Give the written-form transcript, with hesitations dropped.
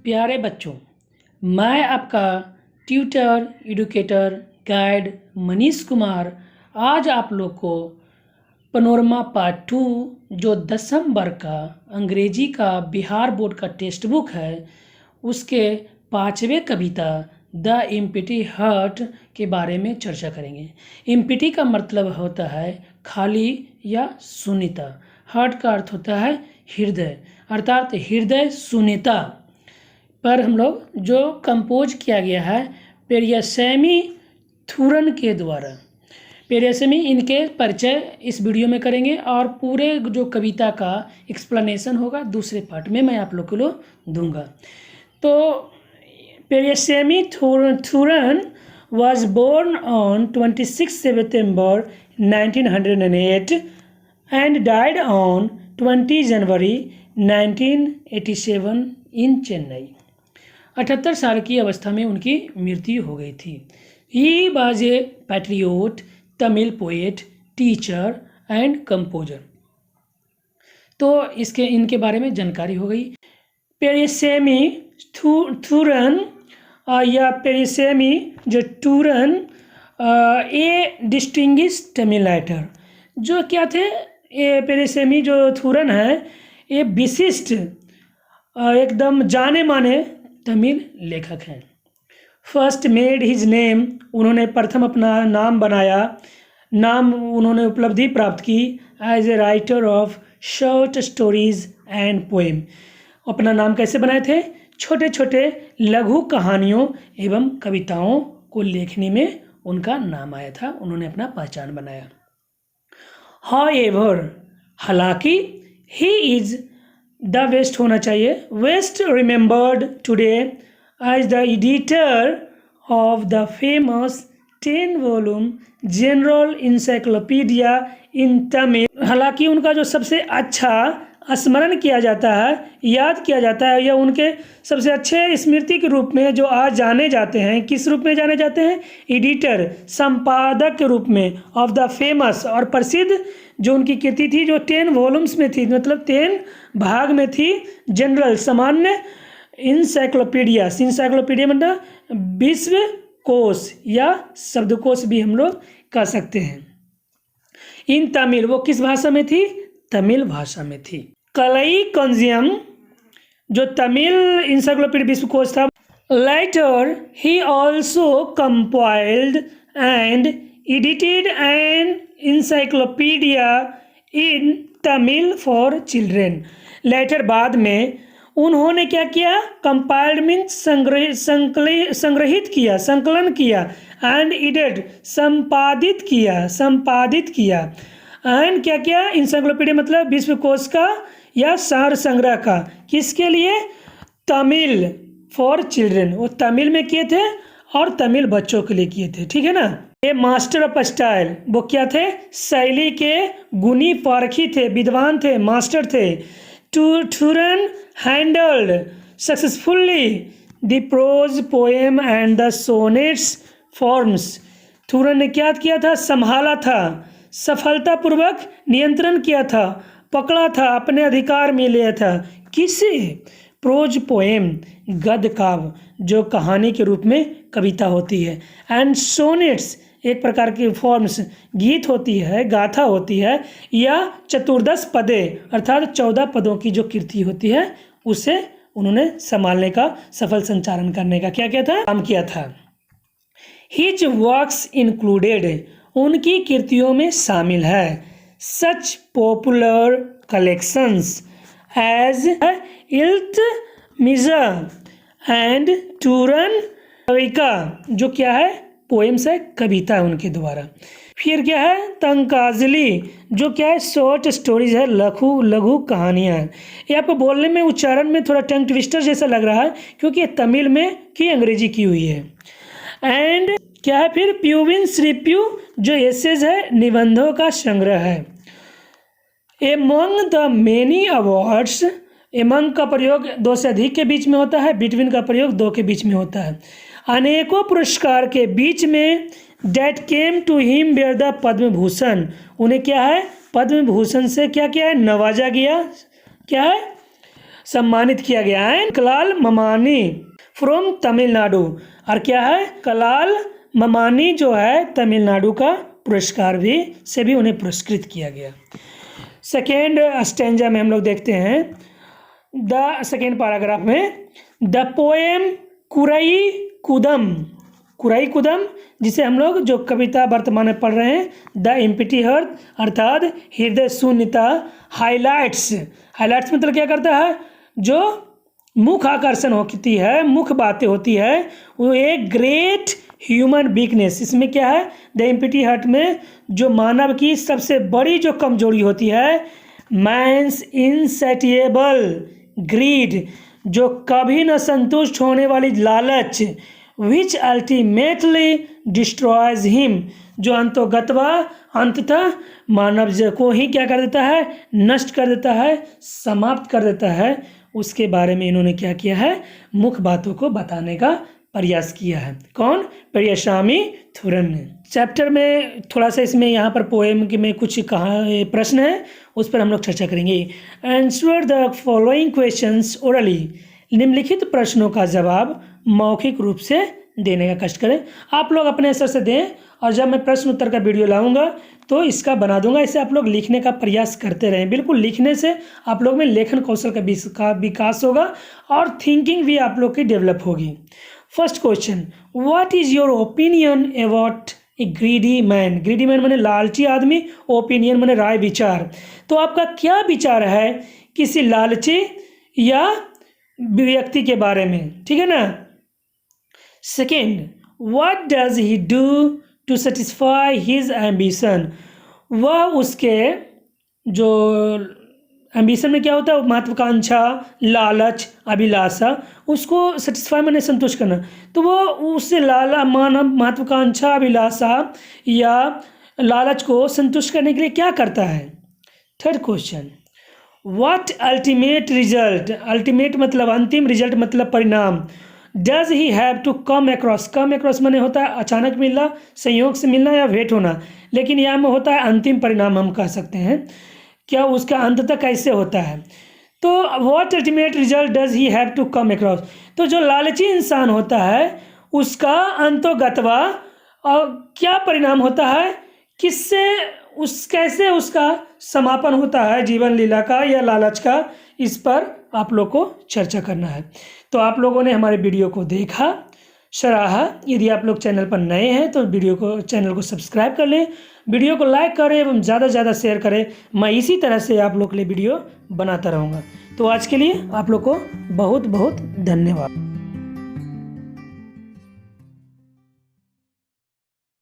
प्यारे बच्चों, मैं आपका tutor, educator, guide Manish Kumar आज आप लोग को पनोरमा पार्ट 2 जो 10वीं वर्ग का अंग्रेजी का बिहार बोर्ड का टेक्स्ट बुक है उसके 5वें कविता द एम्प्टी हार्ट के बारे में चर्चा करेंगे। एम्प्टी का मतलब होता है खाली या शून्यता। हार्ट का अर्थ होता है हृदय, अर्थात हृदय शून्यता पर हम लोग जो कंपोज किया गया है पेरियासेमी थूरन के द्वारा। पेरियासेमी इनके परिचय इस वीडियो में करेंगे और पूरे जो कविता का एक्सप्लेनेशन होगा दूसरे पार्ट में मैं आप लोग को दूंगा। तो पेरियासेमी थूरन was born on 26 September 1908 and died on 20 January 1987 in Chennai. 78 साल की अवस्था में उनकी मृत्यु हो गई थी। He was a patriot, Tamil poet, teacher and composer. तो इनके बारे में जानकारी हो गई। पेरियासेमी थूरन या पेरियासेमी जो टूरन ए डिस्टिंग्विश तमिल राइटर जो क्या थे, ये पेरियासेमी जो थूरन है ये विशिष्ट एकदम जाने माने तमिल लेखक हैं। फर्स्ट मेड हिज नेम, उन्होंने प्रथम अपना नाम बनाया, उन्होंने उपलब्धि प्राप्त की as a writer of short stories and poem. अपना नाम कैसे बनाए थे? छोटे छोटे लघु कहानियों एवं कविताओं को लिखने में उनका नाम आया था, उन्होंने अपना पहचान बनाया। हाउएवर, हालांकि, ही इज द वेस्ट होना चाहिए, west remembered today as the editor of the famous 10 volume general encyclopaedia in Tamil. हालांकि उनका जो सबसे अच्छा स्मरण किया जाता है, याद किया जाता है, या उनके सबसे अच्छे स्मृति के रूप में जो आज जाने जाते हैं, किस रूप में जाने जाते हैं? एडिटर, संपादक के रूप में ऑफ द फेमस, और प्रसिद्ध जो उनकी कृति थी जो 10 वॉल्यूम्स में थी, मतलब 10 भाग में थी, जनरल सामान्य इंसाइक्लोपीडिया मतलब विश्व कोश या शब्दकोश भी हम लोग कह सकते हैं। इन तमिल, वो किस भाषा में थी? तमिल भाषा में थी। कलई कंजियम जो तमिल इंसाइक्लोपीडिया विश्वकोश था। Later he also compiled and edited an encyclopedia in Tamil for children. Later बाद में उन्होंने क्या किया? कंपाइल्ड मीन्स संग्रहित किया, संकलन किया, एंड एडिटेड संपादित किया एंड क्या किया? इंसाइक्लोपीडिया मतलब विश्वकोश का या सार संग्रह का। किसके लिए? तमिल फॉर चिल्ड्रेन, वो तमिल में किए थे और तमिल बच्चों के लिए किए थे, ठीक है ना। ये मास्टर ऑफ स्टाइल, वो क्या थे? शैली के गुणी पारखी थे, विद्वान थे, मास्टर थे। Thooran handled successfully the prose poem and the sonnets forms. Thooran ने क्या किया था? संभाला था, सफलतापूर्वक नियंत्रण किया था, पकड़ा था, अपने अधिकार में लिया था। किसे? प्रोज पोएम, गद्य काव्य जो कहानी के रूप में कविता होती है, एंड सोनेट्स एक प्रकार की फॉर्म्स, गीत होती है, गाथा होती है, या चतुर्दश पदे अर्थात 14 पदों की जो कृति होती है उसे उन्होंने संभालने का, सफल संचालन करने का क्या किया था? काम किया था। हिज वर्क्स इंक्लूडेड, उनकी कृतियों में शामिल है सच पॉपुलर कलेक्शंस एज इल्तमिजा एंड टूरन कविका, जो क्या है? पोएम्स है, कविता है उनके द्वारा। फिर क्या है? तंकाजली जो क्या है? शॉर्ट स्टोरीज है, लघु कहानियाँ हैं। ये आपको बोलने में, उच्चारण में थोड़ा टंग ट्विस्टर जैसा लग रहा है क्योंकि ये तमिल में की अंग्रेजी की हुई है। एंड क्या है फिर? प्यूविंस रिप्यू जो एसेज है, निबंधों का संग्रह है। Among the many awards, among का प्रयोग 2 से अधिक के बीच में होता है, बिटवीन का प्रयोग 2 के बीच में होता है। अनेकों पुरस्कार के बीच में that came to him were the Padma Bhushan, उन्हें क्या है? पद्म भूषण से क्या क्या है? नवाजा गया। क्या है? सम्मानित किया गया है। कलाल ममानी फ्रॉम तमिलनाडु, और क्या है, कलाल ममानी जो है तमिलनाडु का पुरस्कार भी उन्हें पुरस्कृत किया गया। सेकेंड स्टेंजा में हम लोग देखते हैं द सेकेंड पैराग्राफ में, द पोएम कुराई कुदम जिसे हम लोग जो कविता वर्तमान में पढ़ रहे हैं, द एम्प्टी हर्ट अर्थात हृदय शून्यता, हाइलाइट्स मतलब क्या करता है, जो मुख्य आकर्षण होती है, मुख्य बातें होती है, वो एक ग्रेट ह्यूमन वीकनेस। इसमें क्या है, द एम्प्टी हार्ट में जो मानव की सबसे बड़ी जो कमजोरी होती है, मैंस इनसैटिएबल ग्रीड, जो कभी न संतुष्ट होने वाली लालच, विच अल्टीमेटली डिस्ट्रॉयज हिम, जो अंततः मानव को ही क्या कर देता है, नष्ट कर देता है, समाप्त कर देता है। उसके बारे में इन्होंने क्या किया है, मुख्य बातों को बताने का प्रयास किया है। कौन, पेरियास्वामी थुरन ने। चैप्टर में थोड़ा सा इसमें यहाँ पर पोएम के में कुछ प्रश्न है, उस पर हम लोग चर्चा करेंगे। Answer the following questions orally, निम्नलिखित प्रश्नों का जवाब मौखिक रूप से देने का कष्ट करें। आप लोग अपने असर से दें, और जब मैं प्रश्न उत्तर का वीडियो लाऊंगा तो इसका बना दूंगा। इसे आप लोग लिखने का प्रयास करते रहें। बिल्कुल लिखने से आप लोग में लेखन कौशल का विकास होगा और थिंकिंग भी आप लोग की डेवलप होगी। First question, what is your opinion about A greedy man. Greedy man माने लालची आदमी, ओपिनियन माने राय विचार। तो आपका क्या विचार है किसी लालची या व्यक्ति के बारे में, ठीक है ना। Second, what does he do to satisfy his ambition. वह उसके जो एम्बिशन में क्या होता है, महत्वाकांक्षा, लालच, अभिलाषा, उसको सेटिस्फाई माने संतुष्ट करना। तो वो उससे महत्वाकांक्षा, अभिलाषा या लालच को संतुष्ट करने के लिए क्या करता है। Third question, what ultimate result, ultimate मतलब अंतिम, रिजल्ट मतलब परिणाम, does he have to come across माने होता है अचानक मिलना, संयोग से मिलना या भेंट होना, लेकिन यहाँ में होता है अंतिम परिणाम हम कह सकते हैं। क्या उसका अंत तक कैसे होता है। तो what ultimate result does he have to come across, तो जो लालची इंसान होता है उसका अंतोगतवा और क्या परिणाम होता है, किससे कैसे उसका समापन होता है जीवन लीला का या लालच का, इस पर आप लोग को चर्चा करना है। तो आप लोगों ने हमारे वीडियो को देखा, सराहा। यदि आप लोग चैनल पर नए हैं तो चैनल को सब्सक्राइब कर लें, वीडियो को लाइक करें एवं ज़्यादा से ज़्यादा शेयर करें। मैं इसी तरह से आप लोग के लिए वीडियो बनाता रहूँगा। तो आज के लिए आप लोग को बहुत बहुत धन्यवाद।